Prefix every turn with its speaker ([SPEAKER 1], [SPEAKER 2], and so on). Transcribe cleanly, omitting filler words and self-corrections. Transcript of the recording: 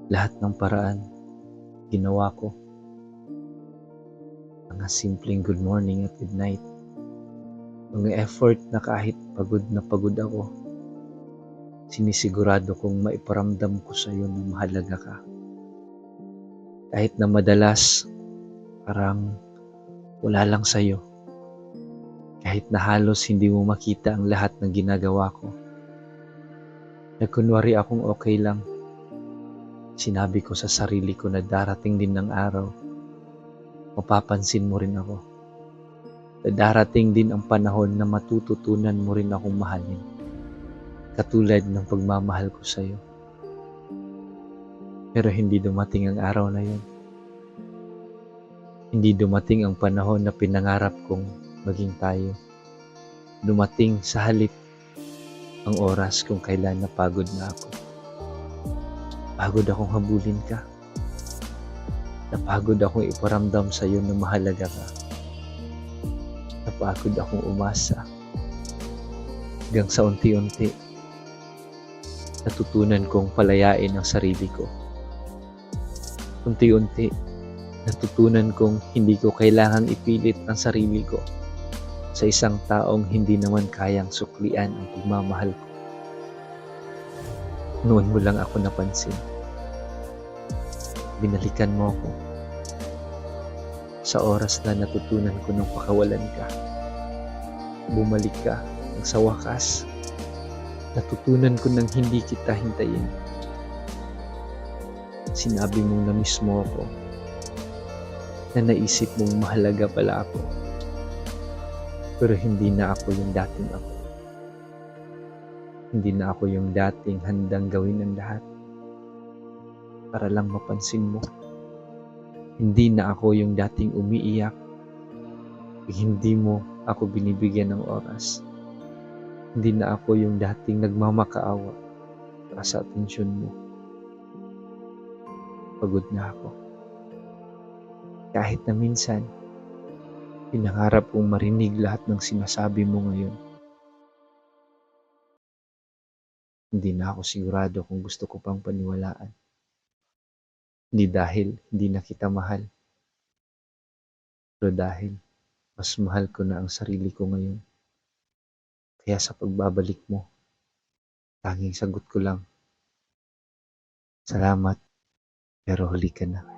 [SPEAKER 1] Lahat ng paraan, ginawa ko. Mga simpleng good morning at good night. Mga effort na kahit pagod na pagod ako, sinisigurado kong maiparamdam ko sa iyo na mahalaga ka. Kahit na madalas, parang wala lang sa iyo. Kahit na halos hindi mo makita ang lahat ng ginagawa ko. Nagkunwari akong okay lang. Sinabi ko sa sarili ko na darating din ng araw, mapapansin mo rin ako. Na darating din ang panahon na matututunan mo rin akong mahalin. Katulad ng pagmamahal ko sa iyo. Pero hindi dumating ang araw na yun. Hindi dumating ang panahon na pinangarap kong maging tayo. Dumating sa halip ang oras kung kailan napagod na ako. Pagod akong habulin ka. Napagod akong iparamdam sa iyo na mahalaga ka. Napagod akong umasa. Hanggang sa unti-unti, natutunan kong palayain ang sarili ko. Unti-unti, natutunan kong hindi ko kailangang ipilit ang sarili ko sa isang taong hindi naman kayang suklian ang pagmamahal ko. Noon mo lang ako napansin. Binalikan mo ako. Sa oras na natutunan ko ng pakawalan ka, bumalik ka nang sa wakas. Natutunan ko nang hindi kita hintayin. Sinabi mong na-miss mo ako, na naisip mong mahalaga pala ako. Pero hindi na ako yung dating ako. Hindi na ako yung dating handang gawin ang lahat para lang mapansin mo. Hindi na ako yung dating umiiyak pag hindi mo ako binibigyan ng oras. Hindi na ako yung dating nagmamakaawa para sa atensyon mo. Pagod na ako. Kahit na minsan, pinangarap kong marinig lahat ng sinasabi mo ngayon. Hindi na ako sigurado kung gusto ko pang paniwalaan. Hindi dahil hindi na kita mahal, pero dahil mas mahal ko na ang sarili ko ngayon. Kaya sa pagbabalik mo, tanging sagot ko lang, salamat, pero huli ka na.